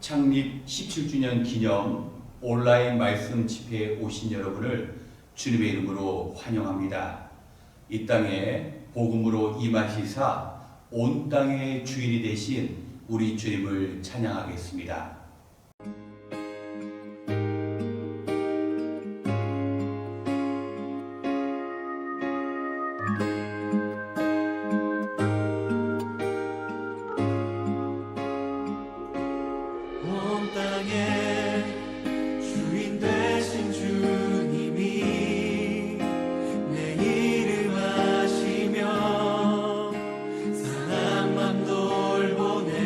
창립 17주년 기념 온라인 말씀 집회에 오신 여러분을 주님의 이름으로 환영합니다. 이 땅에 복음으로 임하시사 온 땅의 주인이 되신 우리 주님을 찬양하겠습니다. 온 땅의 주인 되신 주님이 내 이름 아시며 사랑만 돌보네.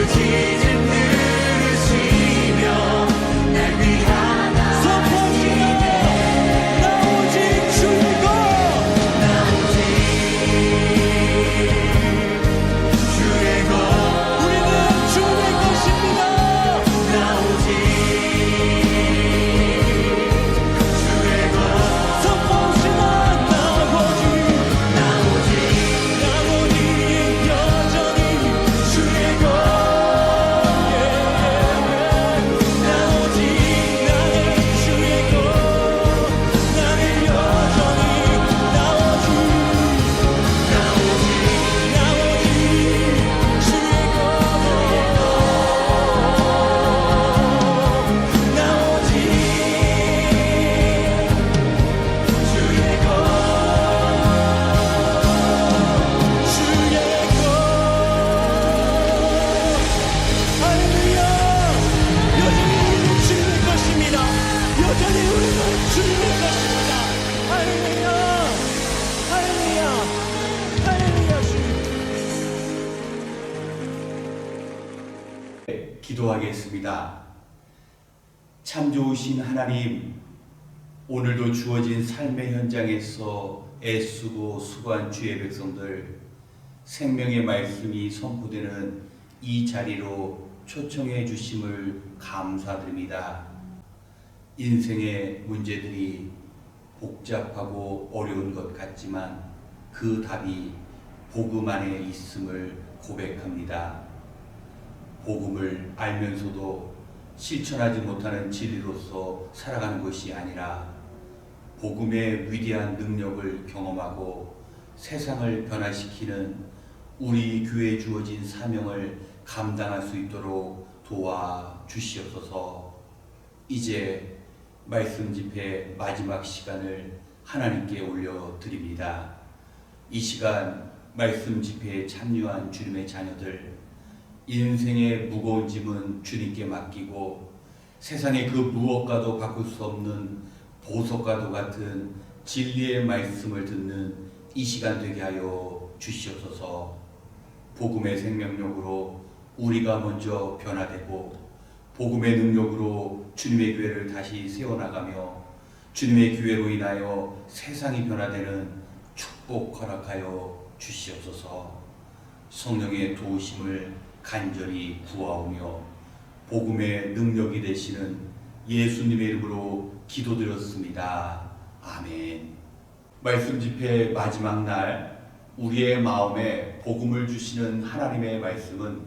짖음 들으시며 날 위하여 선포하시네 나 오직 주의 것 나 오직 주의 것 우리는 주의 것입니다 나 오직 주의 것 선포하시나 나 오직 여전히 주의 것 나 오직 나는 주의 것 나는 여전히 나 오직 주의 것 나 오직 주의 것 할렐루야 여전히 우리는 주님의 것입니다 여전히 우리는 주님의 것입니다 할렐루야 할렐루야 할렐루야 주 기도하겠습니다. 참 좋으신 하나님, 오늘도 주어진 삶의 현장에서 애쓰고 수고한 주의 백성들, 생명의 말씀이 선포되는 이 자리로 초청해 주심을 감사드립니다. 인생의 문제들이 복잡하고 어려운 것 같지만 그 답이 복음 안에 있음을 고백합니다. 복음을 알면서도 실천하지 못하는 진리로서 살아가는 것이 아니라 복음의 위대한 능력을 경험하고 세상을 변화시키는 우리 교회에 주어진 사명을 감당할 수 있도록 도와주시옵소서. 이제 말씀 집회 마지막 시간을 하나님께 올려드립니다. 이 시간 말씀 집회에 참여한 주님의 자녀들, 인생의 무거운 짐은 주님께 맡기고 세상의 그 무엇과도 바꿀 수 없는 보석과도 같은 진리의 말씀을 듣는 이 시간 되게 하여 주시옵소서. 복음의 생명력으로 우리가 먼저 변화되고 복음의 능력으로 주님의 교회를 다시 세워나가며 주님의 교회로 인하여 세상이 변화되는 축복 허락하여 주시옵소서. 성령의 도우심을 간절히 구하오며 복음의 능력이 되시는 예수님의 이름으로 기도드렸습니다. 아멘. 말씀 집회 마지막 날 우리의 마음에 복음을 주시는 하나님의 말씀은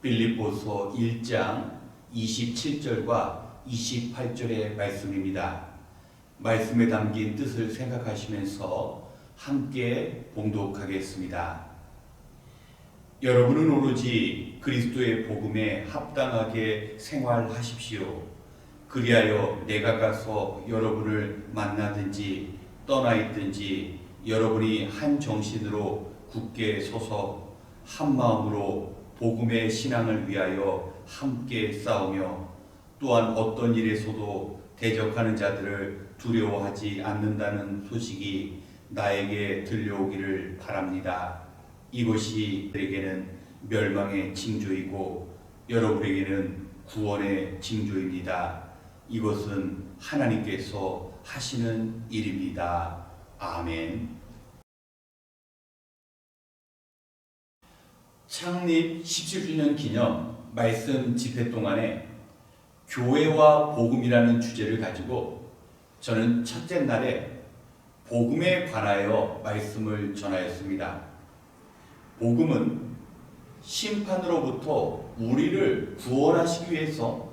빌립보서 1장 27절과 28절의 말씀입니다. 말씀에 담긴 뜻을 생각하시면서 함께 봉독하겠습니다. 여러분은 오로지 그리스도의 복음에 합당하게 생활하십시오. 그리하여 내가 가서 여러분을 만나든지 떠나 있든지 여러분이 한 정신으로 굳게 서서 한 마음으로 복음의 신앙을 위하여 함께 싸우며 또한 어떤 일에서도 대적하는 자들을 두려워하지 않는다는 소식이 나에게 들려오기를 바랍니다. 이것이 그에게는 멸망의 징조이고 여러분에게는 구원의 징조입니다. 이것은 하나님께서 하시는 일입니다. 아멘. 창립 17주년 기념 말씀 집회 동안에 교회와 복음이라는 주제를 가지고 저는 첫째 날에 복음에 관하여 말씀을 전하였습니다. 복음은 심판으로부터 우리를 구원하시기 위해서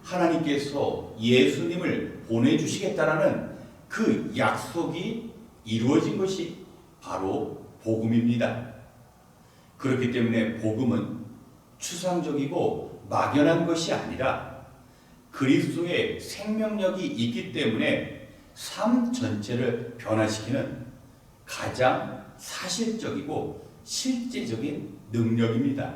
하나님께서 예수님을 보내주시겠다라는 그 약속이 이루어진 것이 바로 복음입니다. 그렇기 때문에 복음은 추상적이고 막연한 것이 아니라 그리스도의 생명력이 있기 때문에 삶 전체를 변화시키는 가장 사실적이고 실제적인 능력입니다.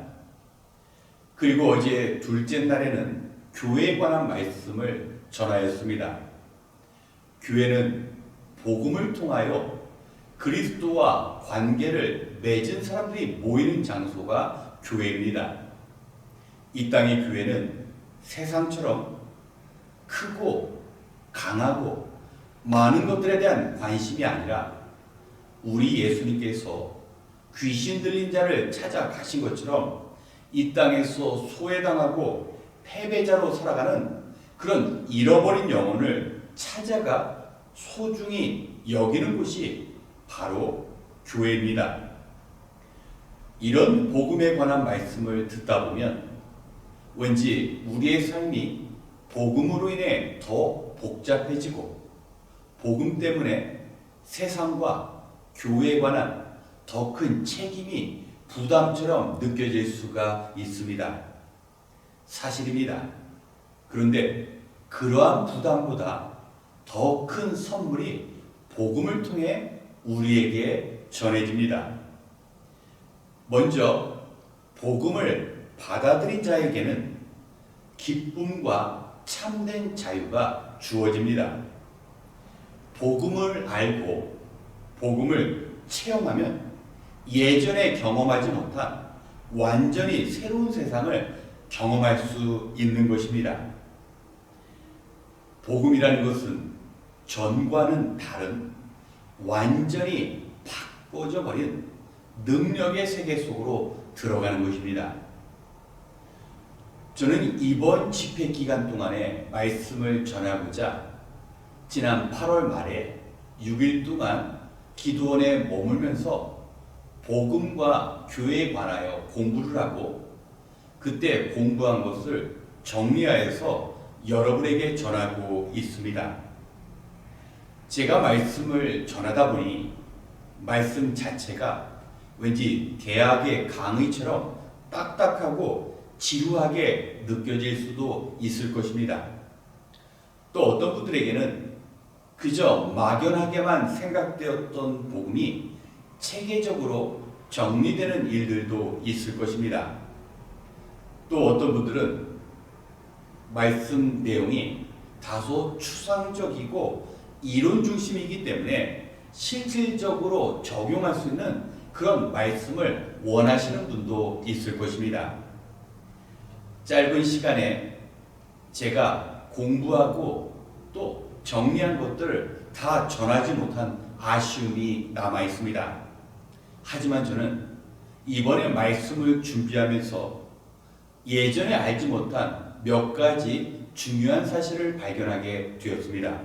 그리고 어제 둘째 날에는 교회에 관한 말씀을 전하였습니다. 교회는 복음을 통하여 그리스도와 관계를 맺은 사람들이 모이는 장소가 교회입니다. 이 땅의 교회는 세상처럼 크고 강하고 많은 것들에 대한 관심이 아니라 우리 예수님께서 귀신 들린 자를 찾아가신 것처럼 이 땅에서 소외당하고 패배자로 살아가는 그런 잃어버린 영혼을 찾아가 소중히 여기는 곳이 바로 교회입니다. 이런 복음에 관한 말씀을 듣다 보면 왠지 우리의 삶이 복음으로 인해 더 복잡해지고 복음 때문에 세상과 교회에 관한 더 큰 책임이 부담처럼 느껴질 수가 있습니다. 사실입니다. 그런데 그러한 부담보다 더 큰 선물이 복음을 통해 우리에게 전해집니다. 먼저 복음을 받아들인 자에게는 기쁨과 참된 자유가 주어집니다. 복음을 알고 복음을 체험하면 예전에 경험하지 못한 완전히 새로운 세상을 경험할 수 있는 것입니다. 복음이라는 것은 전과는 다른 완전히 바꿔져 버린 능력의 세계 속으로 들어가는 것입니다. 저는 이번 집회 기간 동안에 말씀을 전하고자 지난 8월 말에 6일 동안 기도원에 머물면서 복음과 교회에 관하여 공부를 하고 그때 공부한 것을 정리하여서 여러분에게 전하고 있습니다. 제가 말씀을 전하다 보니 말씀 자체가 왠지 대학의 강의처럼 딱딱하고 지루하게 느껴질 수도 있을 것입니다. 또 어떤 분들에게는 그저 막연하게만 생각되었던 복음이 체계적으로 정리되는 일들도 있을 것입니다. 또 어떤 분들은 말씀 내용이 다소 추상적이고 이론 중심이기 때문에 실질적으로 적용할 수 있는 그런 말씀을 원하시는 분도 있을 것입니다. 짧은 시간에 제가 공부하고 또 정리한 것들을 다 전하지 못한 아쉬움이 남아 있습니다. 하지만 저는 이번에 말씀을 준비하면서 예전에 알지 못한 몇 가지 중요한 사실을 발견하게 되었습니다.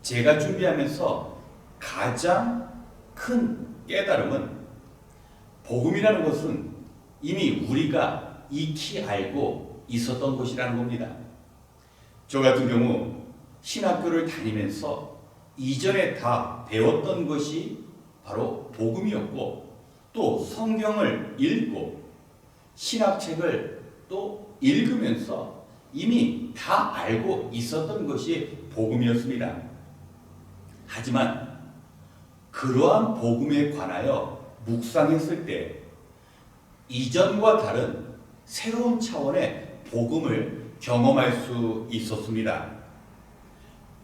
제가 준비하면서 가장 큰 깨달음은 복음이라는 것은 이미 우리가 익히 알고 있었던 것이라는 겁니다. 저 같은 경우 신학교를 다니면서 이전에 다 배웠던 것이 바로 복음이었고 또 성경을 읽고 신학책을 또 읽으면서 이미 다 알고 있었던 것이 복음이었습니다. 하지만 그러한 복음에 관하여 묵상했을 때 이전과 다른 새로운 차원의 복음을 경험할 수 있었습니다.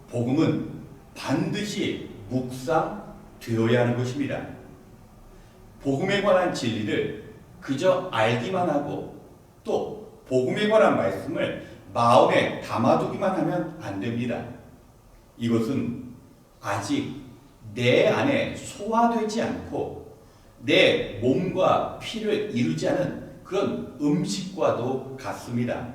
복음은 반드시 묵상되어야 하는 것입니다. 복음에 관한 진리를 그저 알기만 하고 또 복음에 관한 말씀을 마음에 담아두기만 하면 안 됩니다. 이것은 아직 내 안에 소화되지 않고 내 몸과 피를 이루지 않은 그런 음식과도 같습니다.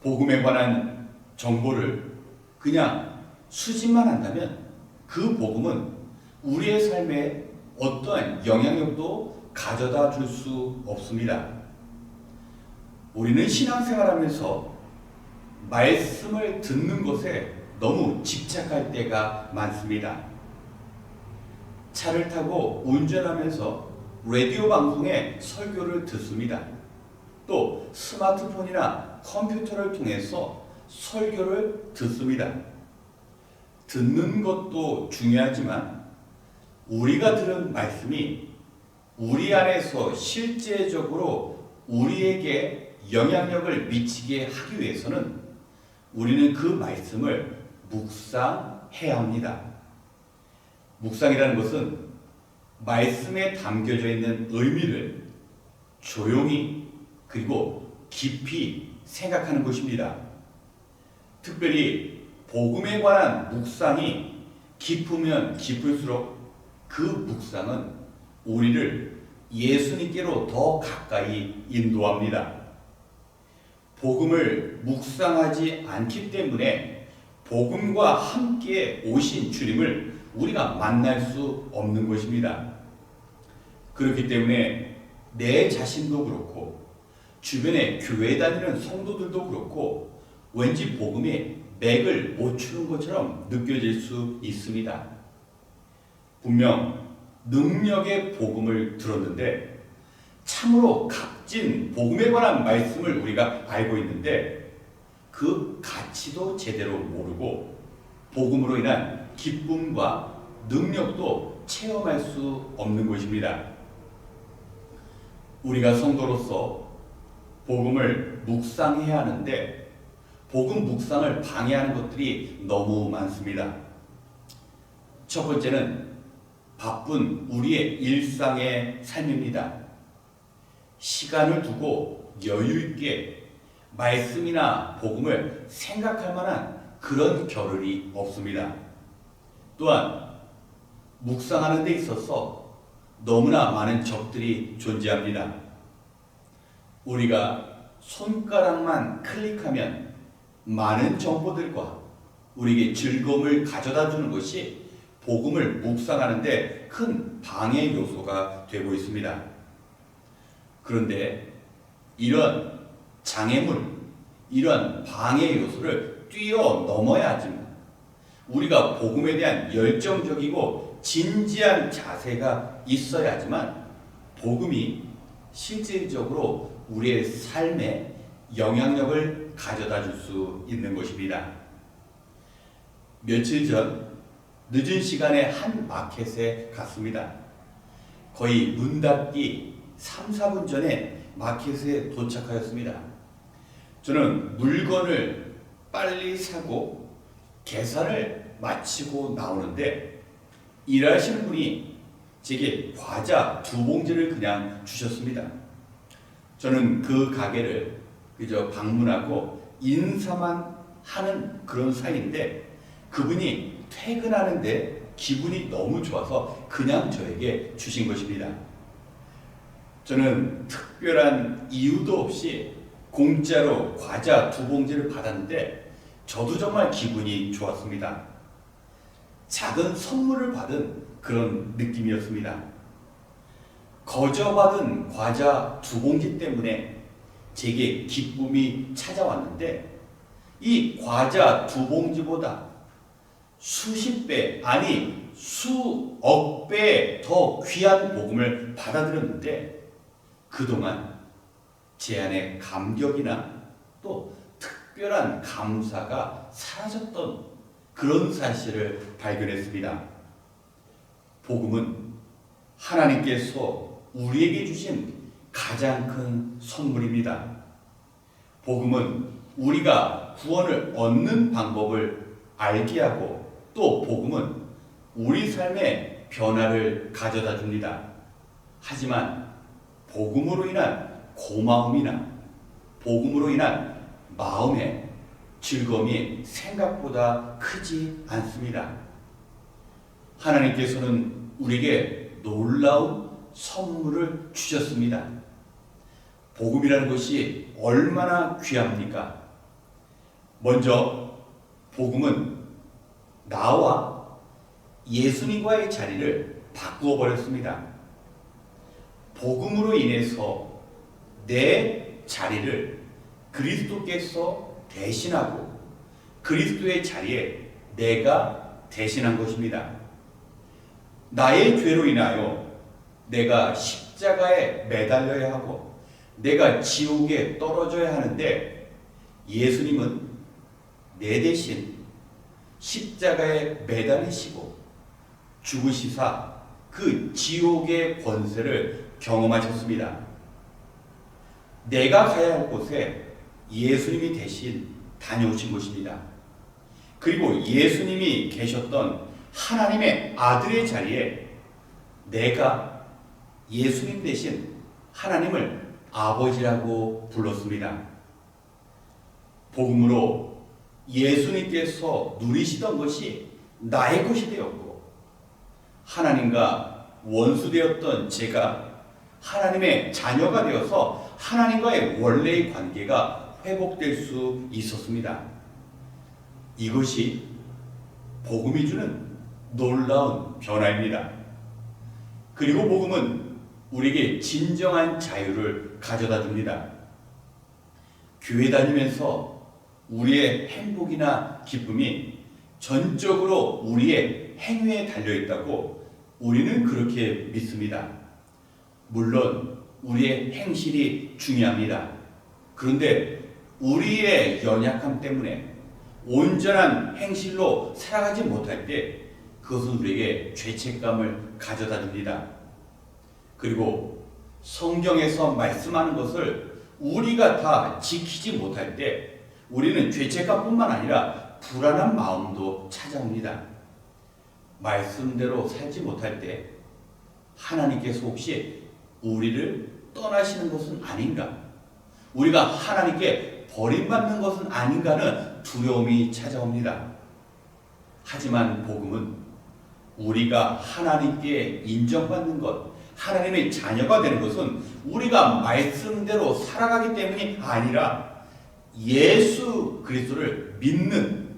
복음에 관한 정보를 그냥 수집만 한다면 그 복음은 우리의 삶에 어떠한 영향력도 가져다 줄 수 없습니다. 우리는 신앙생활하면서 말씀을 듣는 것에 너무 집착할 때가 많습니다. 차를 타고 운전하면서 라디오 방송에 설교를 듣습니다. 또 스마트폰이나 컴퓨터를 통해서 설교를 듣습니다. 듣는 것도 중요하지만 우리가 들은 말씀이 우리 안에서 실제적으로 우리에게 영향력을 미치게 하기 위해서는 우리는 그 말씀을 묵상해야 합니다. 묵상이라는 것은 말씀에 담겨져 있는 의미를 조용히 그리고 깊이 생각하는 것입니다. 특별히 복음에 관한 묵상이 깊으면 깊을수록 그 묵상은 우리를 예수님께로 더 가까이 인도합니다. 복음을 묵상하지 않기 때문에 복음과 함께 오신 주님을 우리가 만날 수 없는 것입니다. 그렇기 때문에 내 자신도 그렇고 주변에 교회 다니는 성도들도 그렇고 왠지 복음에 맥을 못 추는 것처럼 느껴질 수 있습니다. 분명 능력의 복음을 들었는데 참으로 값진 복음에 관한 말씀을 우리가 알고 있는데 그 가치도 제대로 모르고 복음으로 인한 기쁨과 능력도 체험할 수 없는 것입니다. 우리가 성도로서 복음을 묵상해야 하는데 복음 묵상을 방해하는 것들이 너무 많습니다. 첫 번째는 바쁜 우리의 일상의 삶입니다. 시간을 두고 여유 있게 말씀이나 복음을 생각할 만한 그런 겨를이 없습니다. 또한 묵상하는 데 있어서 너무나 많은 적들이 존재합니다. 우리가 손가락만 클릭하면 많은 정보들과 우리에게 즐거움을 가져다 주는 것이 복음을 묵상하는 데 큰 방해 요소가 되고 있습니다. 그런데 이런 장애물, 이런 방해 요소를 뛰어넘어야 하지만 우리가 복음에 대한 열정적이고 진지한 자세가 있어야지만 복음이 실질적으로 우리의 삶에 영향력을 가져다 줄 수 있는 것입니다. 며칠 전 늦은 시간에 한 마켓에 갔습니다. 거의 문 닫기 3, 4분 전에 마켓에 도착하였습니다. 저는 물건을 빨리 사고 계산을 마치고 나오는데 일하시는 분이 제게 과자 2봉지를 그냥 주셨습니다. 저는 그 가게를 그저 방문하고 인사만 하는 그런 사이인데 그분이 퇴근하는데 기분이 너무 좋아서 그냥 저에게 주신 것입니다. 저는 특별한 이유도 없이 공짜로 과자 2봉지를 받았는데 저도 정말 기분이 좋았습니다. 작은 선물을 받은 그런 느낌이었습니다. 거저 받은 과자 2봉지 때문에 제게 기쁨이 찾아왔는데 이 과자 2봉지보다 수십 배, 아니 수억 배 더 귀한 복음을 받아들였는데 그동안 제 안에 감격이나 또 특별한 감사가 사라졌던 그런 사실을 발견했습니다. 복음은 하나님께서 우리에게 주신 가장 큰 선물입니다. 복음은 우리가 구원을 얻는 방법을 알게 하고 또 복음은 우리 삶의 변화를 가져다 줍니다. 하지만 복음으로 인한 고마움이나 복음으로 인한 마음의 즐거움이 생각보다 크지 않습니다. 하나님께서는 우리에게 놀라운 선물을 주셨습니다. 복음이라는 것이 얼마나 귀합니까? 먼저 복음은 나와 예수님과의 자리를 바꾸어 버렸습니다. 복음으로 인해서 내 자리를 그리스도께서 대신하고 그리스도의 자리에 내가 대신한 것입니다. 나의 죄로 인하여 내가 십자가에 매달려야 하고 내가 지옥에 떨어져야 하는데 예수님은 내 대신 십자가에 매달리시고 죽으시사 그 지옥의 권세를 경험하셨습니다. 내가 가야 할 곳에 예수님이 대신 다녀오신 것입니다. 그리고 예수님이 계셨던 하나님의 아들의 자리에 내가 예수님 대신 하나님을 아버지라고 불렀습니다. 복음으로 예수님께서 누리시던 것이 나의 것이 되었고 하나님과 원수되었던 제가 하나님의 자녀가 되어서 하나님과의 원래의 관계가 회복될 수 있었습니다. 이것이 복음이 주는 놀라운 변화입니다. 그리고 복음은 우리에게 진정한 자유를 가져다 줍니다. 교회 다니면서 우리의 행복이나 기쁨이 전적으로 우리의 행위에 달려있다고 우리는 그렇게 믿습니다. 물론 우리의 행실이 중요합니다. 그런데 우리의 연약함 때문에 온전한 행실로 살아가지 못할 때 그것은 우리에게 죄책감을 가져다 줍니다. 그리고 성경에서 말씀하는 것을 우리가 다 지키지 못할 때 우리는 죄책감뿐만 아니라 불안한 마음도 찾아옵니다. 말씀대로 살지 못할 때 하나님께서 혹시 우리를 떠나시는 것은 아닌가? 우리가 하나님께 버림받는 것은 아닌가는 두려움이 찾아옵니다. 하지만 복음은 우리가 하나님께 인정받는 것, 하나님의 자녀가 되는 것은 우리가 말씀대로 살아가기 때문이 아니라 예수 그리스도를 믿는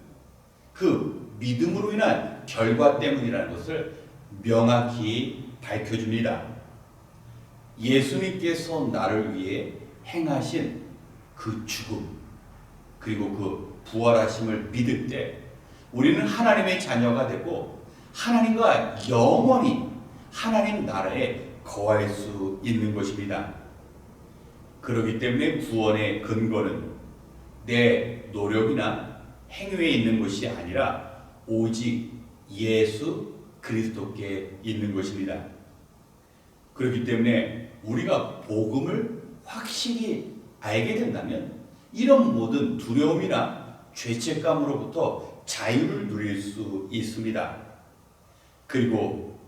그 믿음으로 인한 결과 때문이라는 것을 명확히 밝혀줍니다. 예수님께서 나를 위해 행하신 그 죽음 그리고 그 부활하심을 믿을 때 우리는 하나님의 자녀가 되고 하나님과 영원히 하나님 나라에 거할 수 있는 것입니다. 그렇기 때문에 구원의 근거는 내 노력이나 행위에 있는 것이 아니라 오직 예수 그리스도께 있는 것입니다. 그렇기 때문에 우리가 복음을 확실히 알게 된다면 이런 모든 두려움이나 죄책감으로부터 자유를 누릴 수 있습니다. 그리고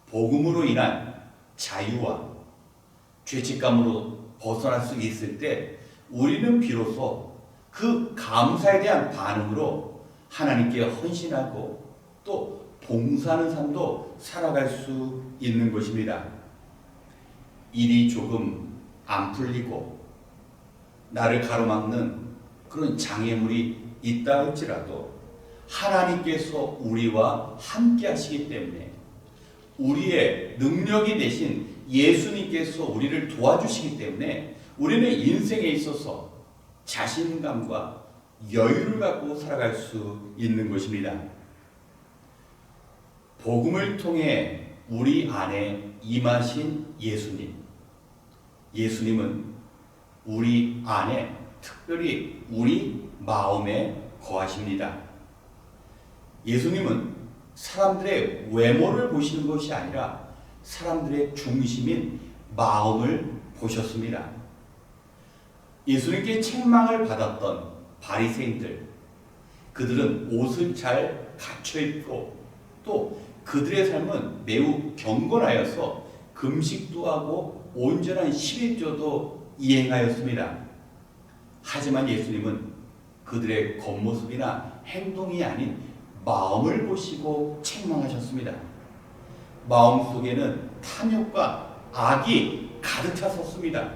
복음으로 인한 자유와 죄책감으로 벗어날 수 있을 때 우리는 비로소 그 감사에 대한 반응으로 하나님께 헌신하고 또 봉사하는 삶도 살아갈 수 있는 것입니다. 일이 조금 안 풀리고 나를 가로막는 그런 장애물이 있다 할지라도 하나님께서 우리와 함께 하시기 때문에 우리의 능력이 되신 예수님께서 우리를 도와주시기 때문에 우리는 인생에 있어서 자신감과 여유를 갖고 살아갈 수 있는 것입니다. 복음을 통해 우리 안에 임하신 예수님. 예수님은 우리 안에 특별히 우리 마음에 거하십니다. 예수님은 사람들의 외모를 보시는 것이 아니라 사람들의 중심인 마음을 보셨습니다. 예수님께 책망을 받았던 바리새인들, 그들은 옷을 잘 갖춰 입고 또 그들의 삶은 매우 경건하여서 금식도 하고 온전한 11조도 이행하였습니다. 하지만 예수님은 그들의 겉모습이나 행동이 아닌 마음을 보시고 책망하셨습니다. 마음속에는 탐욕과 악이 가득 찼었습니다.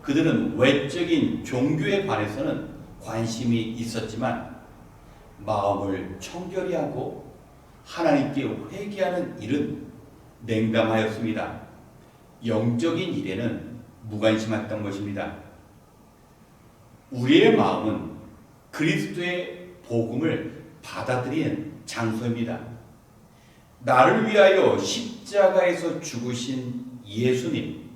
그들은 외적인 종교에 관해서는 관심이 있었지만 마음을 청결히 하고 하나님께 회개하는 일은 냉담하였습니다. 영적인 일에는 무관심했던 것입니다. 우리의 마음은 그리스도의 복음을 받아들이는 장소입니다. 나를 위하여 십자가에서 죽으신 예수님,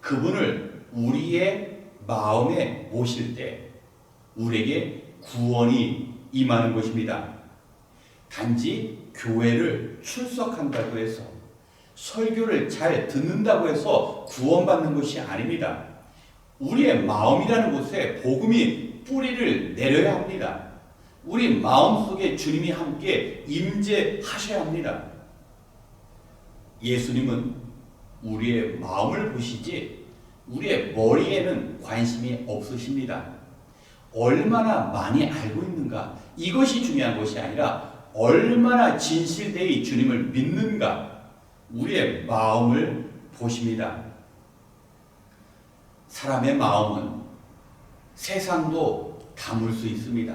그분을 우리의 마음에 모실 때 우리에게 구원이 임하는 것입니다. 단지 교회를 출석한다고 해서 설교를 잘 듣는다고 해서 구원받는 것이 아닙니다. 우리의 마음이라는 곳에 복음이 뿌리를 내려야 합니다. 우리 마음속에 주님이 함께 임재하셔야 합니다. 예수님은 우리의 마음을 보시지 우리의 머리에는 관심이 없으십니다. 얼마나 많이 알고 있는가, 이것이 중요한 것이 아니라 얼마나 진실되이 주님을 믿는가, 우리의 마음을 보십니다. 사람의 마음은 세상도 담을 수 있습니다.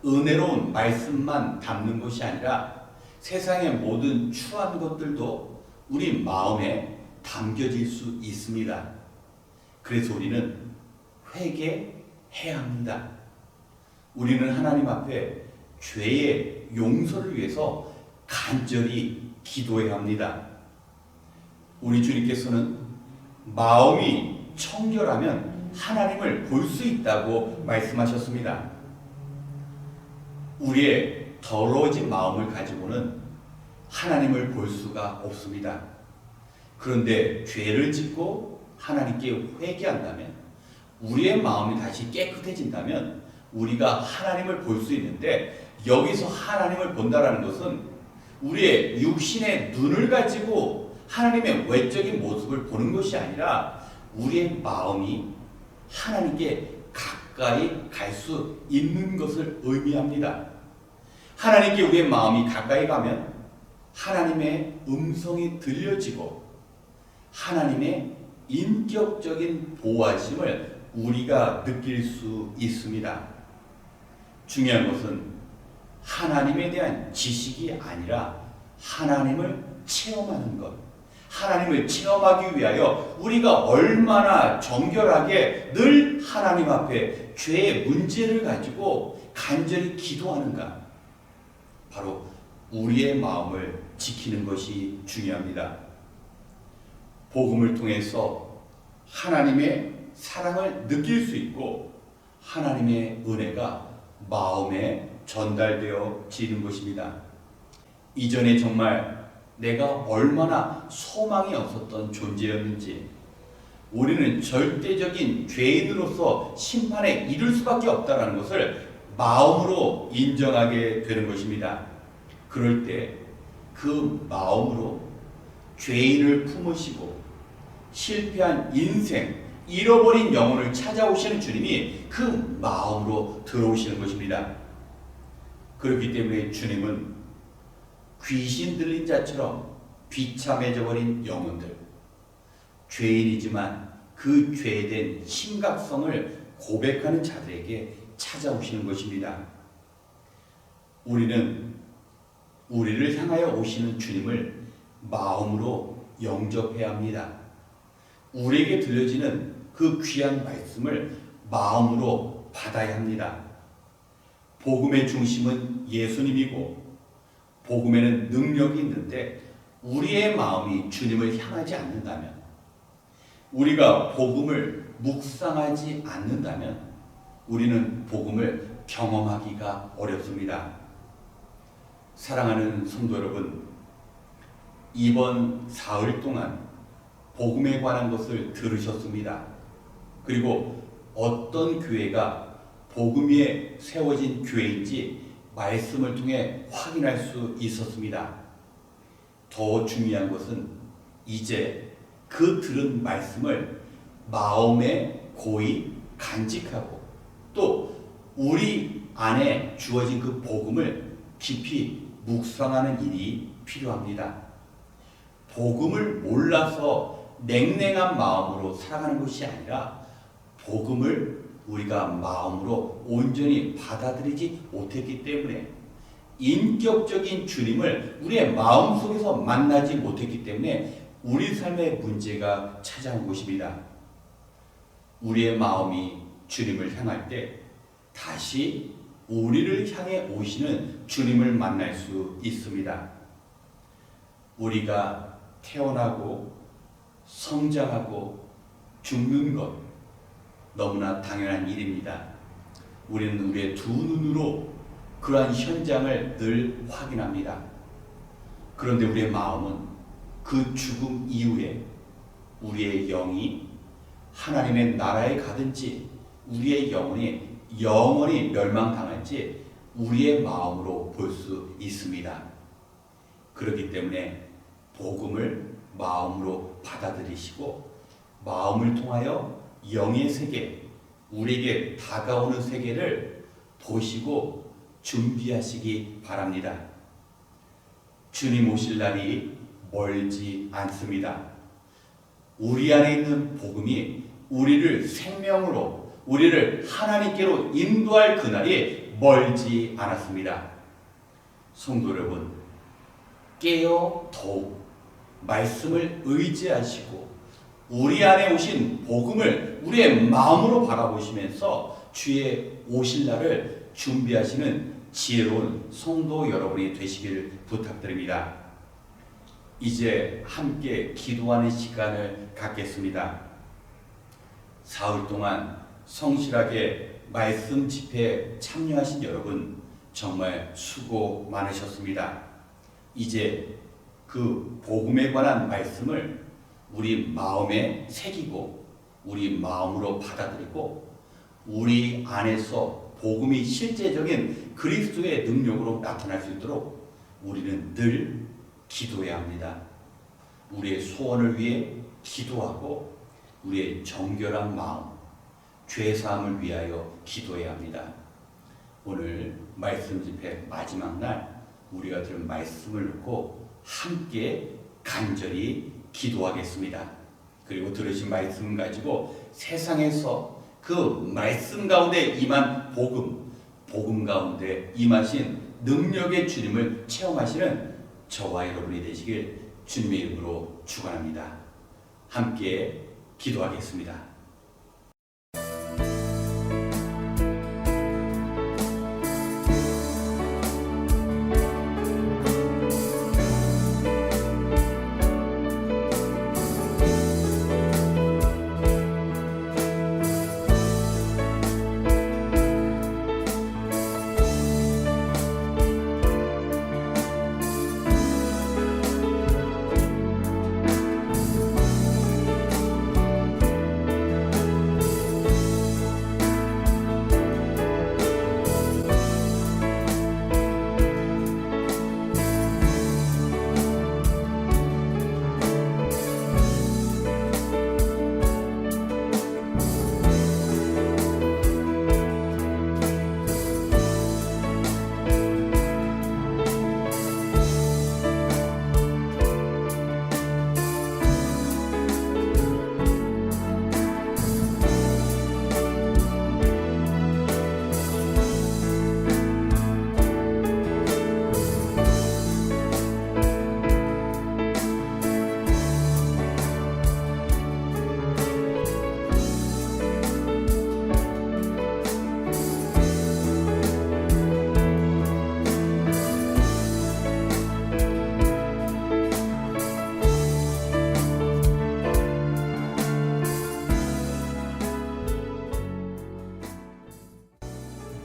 은혜로운 말씀만 담는 것이 아니라 세상의 모든 추한 것들도 우리 마음에 담겨질 수 있습니다. 그래서 우리는 회개해야 합니다. 우리는 하나님 앞에 죄의 용서를 위해서 간절히 기도해야 합니다. 우리 주님께서는 마음이 청결하면 하나님을 볼 수 있다고 말씀하셨습니다. 우리의 더러워진 마음을 가지고는 하나님을 볼 수가 없습니다. 그런데 죄를 짓고 하나님께 회개한다면, 우리의 마음이 다시 깨끗해진다면 우리가 하나님을 볼 수 있는데, 여기서 하나님을 본다라는 것은 우리의 육신의 눈을 가지고 하나님의 외적인 모습을 보는 것이 아니라 우리의 마음이 하나님께 가까이 갈 수 있는 것을 의미합니다. 하나님께 우리의 마음이 가까이 가면 하나님의 음성이 들려지고 하나님의 인격적인 보호하심을 우리가 느낄 수 있습니다. 중요한 것은 하나님에 대한 지식이 아니라 하나님을 체험하는 것. 하나님을 체험하기 위하여 우리가 얼마나 정결하게 늘 하나님 앞에 죄의 문제를 가지고 간절히 기도하는가. 바로 우리의 마음을 지키는 것이 중요합니다. 복음을 통해서 하나님의 사랑을 느낄 수 있고 하나님의 은혜가 마음에 전달되어지는 것입니다. 이전에 정말 내가 얼마나 소망이 없었던 존재였는지, 우리는 절대적인 죄인으로서 심판에 이를 수밖에 없다는 것을 마음으로 인정하게 되는 것입니다. 그럴 때 그 마음으로 죄인을 품으시고 실패한 인생, 잃어버린 영혼을 찾아오시는 주님이 그 마음으로 들어오시는 것입니다. 그렇기 때문에 주님은 귀신 들린 자처럼 비참해져 버린 영혼들, 죄인이지만 그 죄된 심각성을 고백하는 자들에게 찾아오시는 것입니다. 우리는 우리를 향하여 오시는 주님을 마음으로 영접해야 합니다. 우리에게 들려지는 그 귀한 말씀을 마음으로 받아야 합니다. 복음의 중심은 예수님이고 복음에는 능력이 있는데 우리의 마음이 주님을 향하지 않는다면, 우리가 복음을 묵상하지 않는다면 우리는 복음을 경험하기가 어렵습니다. 사랑하는 성도 여러분, 이번 사흘 동안 복음에 관한 것을 들으셨습니다. 그리고 어떤 교회가 복음 위에 세워진 교회인지 말씀을 통해 확인할 수 있었습니다. 더 중요한 것은 이제 그 들은 말씀을 마음에 고이 간직하고 또 우리 안에 주어진 그 복음을 깊이 묵상하는 일이 필요합니다. 복음을 몰라서 냉랭한 마음으로 살아가는 것이 아니라 복음을 우리가 마음으로 온전히 받아들이지 못했기 때문에, 인격적인 주님을 우리의 마음속에서 만나지 못했기 때문에 우리 삶의 문제가 찾아온 것입니다. 우리의 마음이 주님을 향할 때 다시 우리를 향해 오시는 주님을 만날 수 있습니다. 우리가 태어나고 성장하고 죽는 것 너무나 당연한 일입니다. 우리는 우리의 두 눈으로 그러한 현장을 늘 확인합니다. 그런데 우리의 마음은 그 죽음 이후에 우리의 영이 하나님의 나라에 가든지 우리의 영혼이 영원히 멸망당할지 우리의 마음으로 볼 수 있습니다. 그렇기 때문에 복음을 마음으로 받아들이시고 마음을 통하여 영의 세계, 우리에게 다가오는 세계를 보시고 준비하시기 바랍니다. 주님 오실 날이 멀지 않습니다. 우리 안에 있는 복음이 우리를 생명으로, 우리를 하나님께로 인도할 그날이 멀지 않았습니다. 성도 여러분, 깨어 더욱 말씀을 의지하시고 우리 안에 오신 복음을 우리의 마음으로 바라보시면서 주의 오실 날을 준비하시는 지혜로운 성도 여러분이 되시기를 부탁드립니다. 이제 함께 기도하는 시간을 갖겠습니다. 사흘 동안 성실하게 말씀 집회에 참여하신 여러분 정말 수고 많으셨습니다. 이제 그 복음에 관한 말씀을 우리 마음에 새기고 우리 마음으로 받아들이고 우리 안에서 복음이 실제적인 그리스도의 능력으로 나타날 수 있도록 우리는 늘 기도해야 합니다. 우리의 소원을 위해 기도하고 우리의 정결한 마음, 죄사함을 위하여 기도해야 합니다. 오늘 말씀 집회 마지막 날 우리가 들은 말씀을 놓고 함께 간절히 기도하겠습니다. 그리고 들으신 말씀 가지고 세상에서 그 말씀 가운데 임한 복음 가운데 임하신 능력의 주님을 체험하시는 저와 여러분이 되시길 주님의 이름으로 축원합니다. 함께 기도하겠습니다.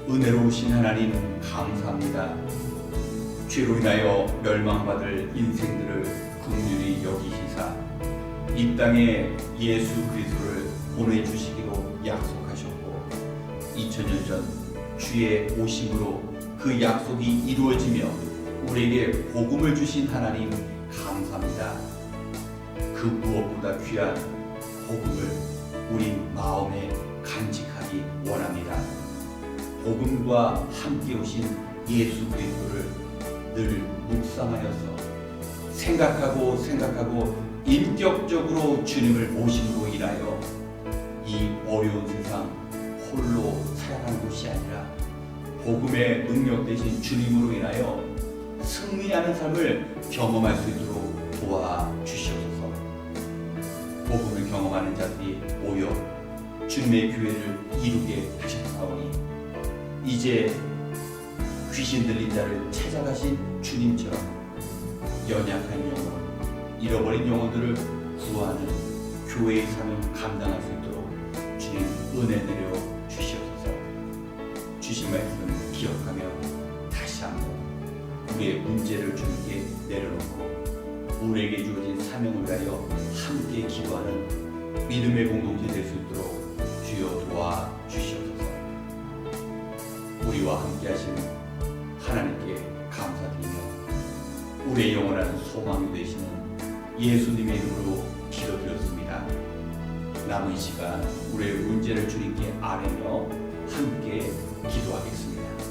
은혜로우신 하나님 감사합니다. 죄로 인하여 멸망받을 인생들을 긍휼히 여기시사 이 땅에 예수 그리스도를 보내주시기로 약속하셨고 2000년 전 주의 오심으로 그 약속이 이루어지며 우리에게 복음을 주신 하나님 감사합니다. 그 무엇보다 귀한 복음을 우리 마음에 간직하기 원합니다. 복음과 함께 오신 예수 그리스도를 늘 묵상하여서 생각하고 인격적으로 주님을 모심으로 인하여 이 어려운 세상 홀로 살아가는 것이 아니라 복음의 능력 되신 주님으로 인하여 승리하는 삶을 경험할 수 있도록 도와주시옵소서. 복음을 경험하는 자들이 모여 주님의 교회를 이루게 하셨사오니 이제 귀신 들린 자를 찾아가신 주님처럼 연약한 영혼, 잃어버린 영혼들을 구하는 교회의 사명 감당할 수 있도록 주님 은혜 내려 주시옵소서. 주신 말씀 기억하며 다시 한번 우리의 문제를 주님께 내려놓고 우리에게 주어진 사명을 위하여 함께 기도하는 믿음의 공동체 될 수 있도록 주여 도와주시옵소서. 우리와 함께 하신 하나님께 감사드리며 우리의 영원한 소망이 되시는 예수님의 이름으로 기도드렸습니다. 남은 시간 우리의 문제를 주님께 아뢰며 함께 기도하겠습니다.